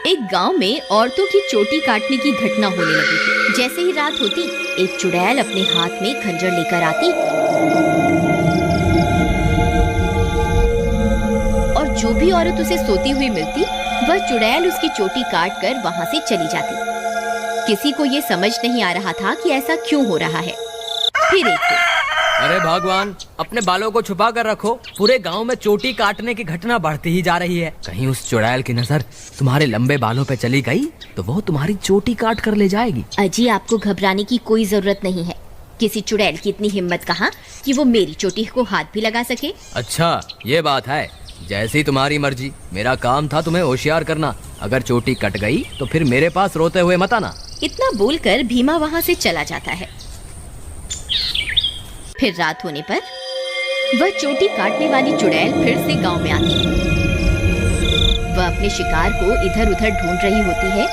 एक गांव में औरतों की चोटी काटने की घटना होने लगी थी। जैसे ही रात होती, एक चुड़ैल अपने हाथ में खंजर लेकर आती और जो भी औरत उसे सोती हुई मिलती, वह चुड़ैल उसकी चोटी काट कर वहां से चली जाती। किसी को ये समझ नहीं आ रहा था कि ऐसा क्यों हो रहा है। फिर एक दिन, अरे भगवान, अपने बालों को छुपा कर रखो। पूरे गांव में चोटी काटने की घटना बढ़ती ही जा रही है। कहीं उस चुड़ैल की नजर तुम्हारे लंबे बालों पे चली गई तो वो तुम्हारी चोटी काट कर ले जाएगी। अजी, आपको घबराने की कोई जरूरत नहीं है। किसी चुड़ैल की इतनी हिम्मत कहाँ कि वो मेरी चोटी को हाथ भी लगा सके। अच्छा, ये बात है। जैसी तुम्हारी मर्जी। मेरा काम था तुम्हें होशियार करना। अगर चोटी कट गई तो फिर मेरे पास रोते हुए मत आना। इतना बोलकर भीमा वहाँ से चला जाता है। फिर रात होने पर वह चोटी काटने वाली चुड़ैल फिर से गांव में आती है। वह अपने शिकार को इधर उधर ढूंढ रही होती है।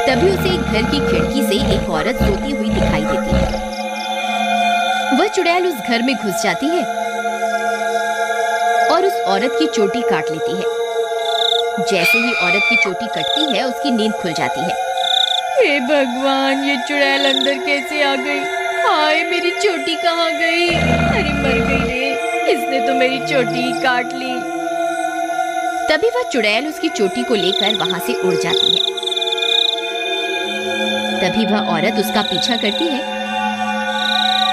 तभी उसे एक घर की खिड़की से एक औरत सोती हुई दिखाई देती है। वह चुड़ैल उस घर में घुस जाती है और उस औरत की चोटी काट लेती है। जैसे ही औरत की चोटी कटती है, उसकी नींद खुल जाती है। हे भगवान, ये चुड़ैल अंदर कैसे आ गई? हाय, मेरी चोटी कहाँ गई? अरे मर गई रे, इसने तो मेरी चोटी काट ली। तभी वह चुड़ैल उसकी चोटी को लेकर वहां से उड़ जाती है। तभी वह औरत उसका पीछा करती है,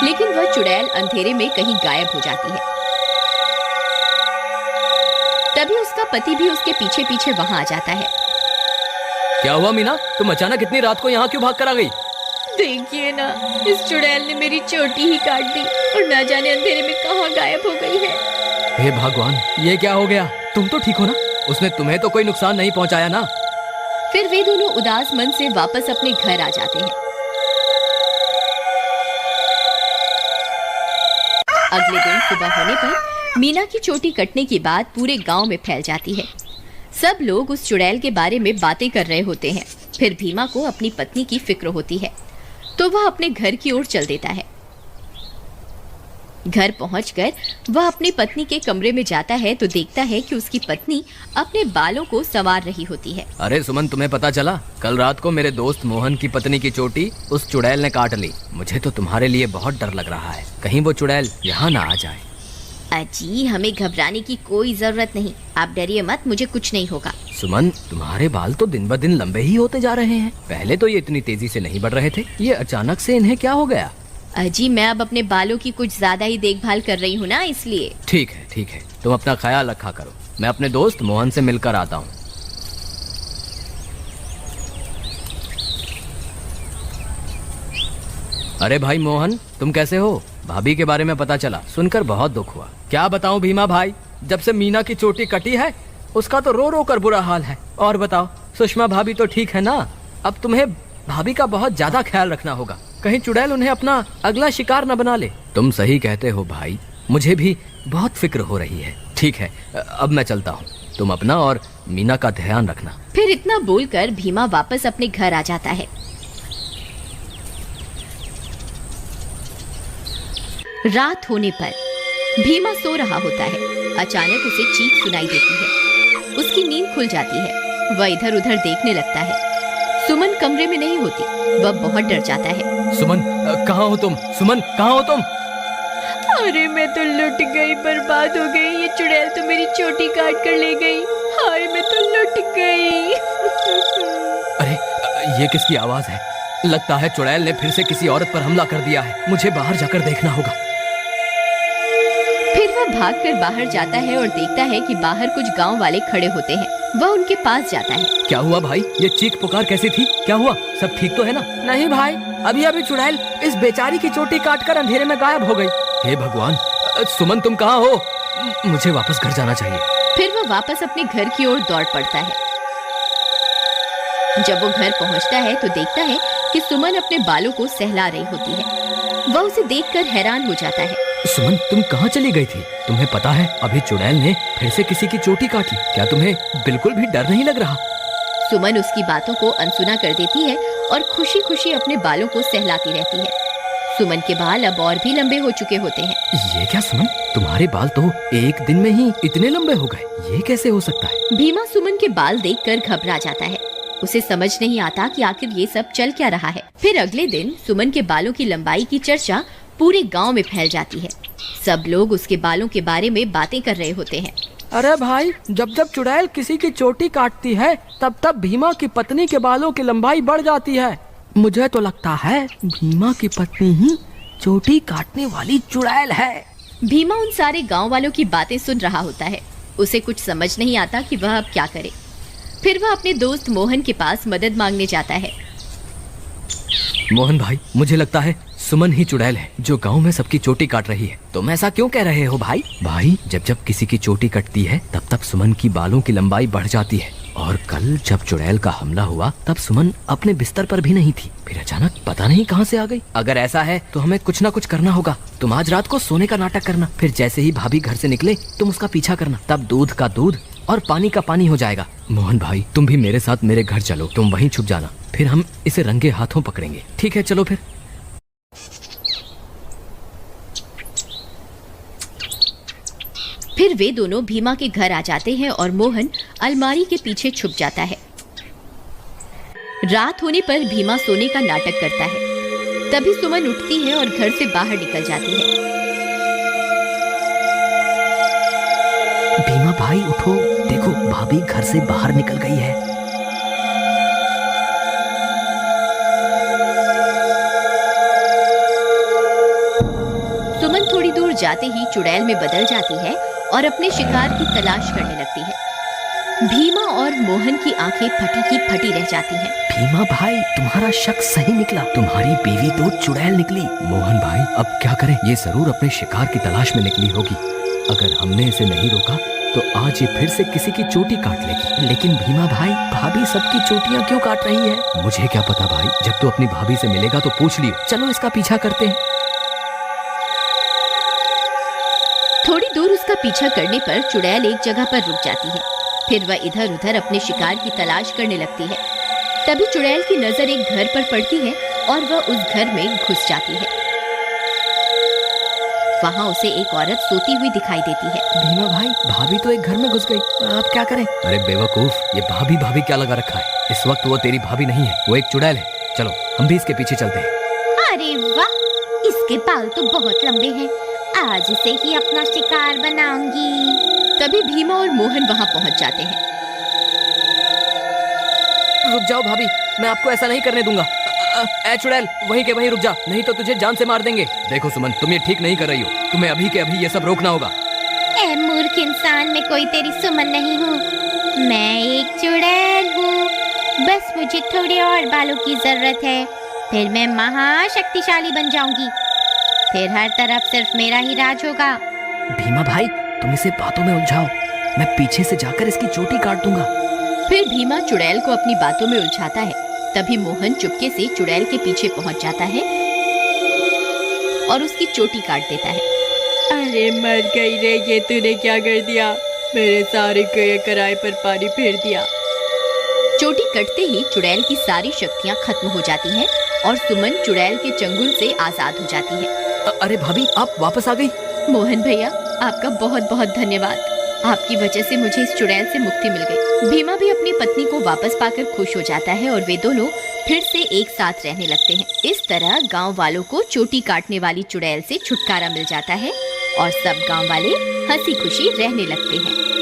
लेकिन वह चुड़ैल अंधेरे में कहीं गायब हो जाती है। तभी उसका पति भी उसके पीछे पीछे वहां आ जाता है। क्या हुआ मीना, तुम अचानक इतनी रात को यहाँ क्यों भाग कर आ गई? देखिए ना, इस चुड़ैल ने मेरी चोटी ही काट दी और ना जाने अंधेरे में कहाँ गायब हो गई है। हे भगवान, ये क्या हो गया? तुम तो ठीक हो ना? उसने तुम्हें तो कोई नुकसान नहीं पहुंचाया ना? फिर वे दोनों उदास मन से वापस अपने घर आ जाते हैं। अगले दिन सुबह होने पर मीना की चोटी कटने की बात पूरे गांव में फैल जाती है। सब लोग उस चुड़ैल के बारे में बातें कर रहे होते हैं। फिर भीमा को अपनी पत्नी की फिक्र होती है, तो वह अपने घर की ओर चल देता है। घर पहुंचकर वह अपनी पत्नी के कमरे में जाता है तो देखता है कि उसकी पत्नी अपने बालों को संवार रही होती है। अरे सुमन, तुम्हें पता चला? कल रात को मेरे दोस्त मोहन की पत्नी की चोटी उस चुड़ैल ने काट ली। मुझे तो तुम्हारे लिए बहुत डर लग रहा है, कहीं वो चुड़ैल यहाँ ना आ जाए। अजी, हमें घबराने की कोई जरूरत नहीं। आप डरिए मत, मुझे कुछ नहीं होगा। सुमन, तुम्हारे बाल तो दिन ब दिन लंबे ही होते जा रहे हैं। पहले तो ये इतनी तेजी से नहीं बढ़ रहे थे। ये अचानक से इन्हें क्या हो गया? अजी, मैं अब अपने बालों की कुछ ज्यादा ही देखभाल कर रही हूँ ना, इसलिए। ठीक है ठीक है, तुम अपना ख्याल रखा करो। मैं अपने दोस्त मोहन से मिलकर आता हूँ। अरे भाई मोहन, तुम कैसे हो? भाभी के बारे में पता चला, सुनकर बहुत दुख हुआ। क्या बताऊं भीमा भाई, जब से मीना की चोटी कटी है उसका तो रो रो कर बुरा हाल है। और बताओ, सुषमा भाभी तो ठीक है ना? अब तुम्हें भाभी का बहुत ज्यादा ख्याल रखना होगा, कहीं चुड़ैल उन्हें अपना अगला शिकार न बना ले। तुम सही कहते हो भाई, मुझे भी बहुत फिक्र हो रही है। ठीक है, अब मैं चलता हूँ। तुम अपना और मीना का ध्यान रखना। फिर इतना बोलकर भीमा वापस अपने घर आ जाता है। रात होने पर भीमा सो रहा होता है। अचानक उसे चीख सुनाई देती है। उसकी नींद खुल जाती है। वह इधर उधर देखने लगता है। सुमन कमरे में नहीं होती। वह बहुत डर जाता है। सुमन, कहाँ हो तुम? सुमन, कहाँ हो तुम? अरे मैं तो लुट गई, बर्बाद हो गई। ये चुड़ैल तो मेरी चोटी काट कर ले गई। हाय, मैं तो लुट गई। अरे, ये किसकी आवाज है? लगता है चुड़ैल ने फिर से किसी औरत पर हमला कर दिया है। मुझे बाहर जाकर देखना होगा। फिर वह भागकर बाहर जाता है और देखता है कि बाहर कुछ गांव वाले खड़े होते हैं। वह उनके पास जाता है। क्या हुआ भाई? ये चीख पुकार कैसी थी? क्या हुआ? सब ठीक तो है ना? नहीं भाई, अभी अभी चुड़ैल इस बेचारी की चोटी काटकर अंधेरे में गायब हो गई। हे भगवान, सुमन तुम कहाँ हो? मुझे वापस घर जाना चाहिए। फिर वह वापस अपने घर की ओर दौड़ पड़ता है। जब वो घर पहुंचता है तो देखता है कि सुमन अपने बालों को सहला रही होती है। वह उसे देखकर हैरान हो जाता है। सुमन, तुम कहाँ चली गई थी? तुम्हें पता है अभी चुड़ैल ने फिर से किसी की चोटी काटी। क्या तुम्हें बिल्कुल भी डर नहीं लग रहा? सुमन उसकी बातों को अनसुना कर देती है और खुशी खुशी अपने बालों को सहलाती रहती है। सुमन के बाल अब और भी लंबे हो चुके होते हैं। ये क्या सुमन, तुम्हारे बाल तो एक दिन में ही इतने लंबे हो गए, ये कैसे हो सकता है? भीमा सुमन के बाल देखकर घबरा जाता है। उसे समझ नहीं आता कि आखिर ये सब चल क्या रहा है। फिर अगले दिन सुमन के बालों की लंबाई की चर्चा पूरे गांव में फैल जाती है। सब लोग उसके बालों के बारे में बातें कर रहे होते हैं। अरे भाई, जब जब चुड़ैल किसी की चोटी काटती है तब तब भीमा की पत्नी के बालों की लंबाई बढ़ जाती है। मुझे तो लगता है भीमा की पत्नी ही चोटी काटने वाली चुड़ैल है। भीमा उन सारे गांव वालों की बातें सुन रहा होता है। उसे कुछ समझ नहीं आता कि वह अब क्या करे। फिर वह अपने दोस्त मोहन के पास मदद मांगने जाता है। मोहन भाई, मुझे लगता है सुमन ही चुड़ैल है जो गांव में सबकी चोटी काट रही है। तुम ऐसा क्यों कह रहे हो भाई? भाई, जब जब किसी की चोटी कटती है तब तब सुमन की बालों की लंबाई बढ़ जाती है। और कल जब चुड़ैल का हमला हुआ तब सुमन अपने बिस्तर पर भी नहीं थी, फिर अचानक पता नहीं कहां से आ गई। अगर ऐसा है तो हमें कुछ ना कुछ करना होगा। तुम आज रात को सोने का नाटक करना, फिर जैसे ही भाभी घर से निकले तुम उसका पीछा करना, तब दूध का दूध और पानी का पानी हो जाएगा। मोहन भाई, तुम भी मेरे साथ मेरे घर चलो, तुम वहीं छुप जाना, फिर हम इसे रंगे हाथों पकड़ेंगे। ठीक है, चलो फिर। फिर वे दोनों भीमा के घर आ जाते हैं और मोहन अलमारी के पीछे छुप जाता है। रात होने पर भीमा सोने का नाटक करता है। तभी सुमन उठती है और घर से बाहर निकल जाती है। भीमा भाई उठो, देखो भाभी घर से बाहर निकल गई है। सुमन थोड़ी दूर जाते ही चुड़ैल में बदल जाती है और अपने शिकार की तलाश करने लगती है। भीमा और मोहन की आंखें फटी की फटी रह जाती हैं। भीमा भाई, तुम्हारा शक सही निकला, तुम्हारी बीवी तो चुड़ैल निकली। मोहन भाई, अब क्या करें? ये जरूर अपने शिकार की तलाश में निकली होगी। अगर हमने इसे नहीं रोका तो आज ये फिर से किसी की चोटी काट लेगी। लेकिन भीमा भाई, भाभी सबकी चोटियां क्यों काट रही है? मुझे क्या पता भाई, जब तू अपनी भाभी से मिलेगा तो पूछ लियो। चलो इसका पीछा करते हैं। थोड़ी दूर उसका पीछा करने पर चुड़ैल एक जगह पर रुक जाती है। फिर वह इधर उधर अपने शिकार की तलाश करने लगती है। तभी चुड़ैल की नजर एक घर पर पड़ती है और वह उस घर में घुस जाती है। वहाँ उसे एक औरत सोती हुई दिखाई देती है। भीमा भाई, भाभी तो एक घर में घुस गई, आप क्या करें? अरे बेवकूफ, ये भाभी भाभी क्या लगा रखा है? इस वक्त वो तेरी भाभी नहीं है, वो एक चुड़ैल है। चलो हम भी इसके पीछे चलते हैं। अरे वाह, इसके बाल तो बहुत लंबे हैं, आज इसे ही अपना शिकार बनाऊंगी। तभी भीमा और मोहन वहाँ पहुँच जाते हैं। रुक जाओ भाभी, मैं आपको ऐसा नहीं करने दूंगा। ए चुड़ैल, वहीं के वहीं रुक जा, नहीं तो तुझे जान से मार देंगे। देखो सुमन, तुम ये ठीक नहीं कर रही हो, तुम्हें अभी के अभी ये सब रोकना होगा। ए मूर्ख इंसान, मैं कोई तेरी सुमन नहीं हूँ, मैं एक चुड़ैल हूँ। बस मुझे थोड़े और बालों की जरूरत है, फिर मैं महाशक्तिशाली बन जाऊंगी। फिर हर तरफ सिर्फ मेरा ही राज होगा। भीमा भाई, तुम इसे बातों में उलझाओ, मैं पीछे से जाकर इसकी चोटी काट दूंगा। फिर भीमा चुड़ैल को अपनी बातों में उलझाता है। तभी मोहन चुपके से चुड़ैल के पीछे पहुंच जाता है और उसकी चोटी काट देता है। अरे मर गई रे, ये तूने क्या कर दिया? मेरे सारे कराए पर पानी फेर दिया। चोटी कटते ही चुड़ैल की सारी शक्तियां खत्म हो जाती हैं और सुमन चुड़ैल के चंगुल से आजाद हो जाती है। अरे भाभी, आप वापस आ गई? मोहन भैया, आपका बहुत बहुत धन्यवाद। आपकी वजह से मुझे इस चुड़ैल से मुक्ति मिल गई। भीमा भी अपनी पत्नी को वापस पाकर खुश हो जाता है और वे दोनों फिर से एक साथ रहने लगते हैं। इस तरह गांव वालों को चोटी काटने वाली चुड़ैल से छुटकारा मिल जाता है और सब गांव वाले हंसी खुशी रहने लगते हैं।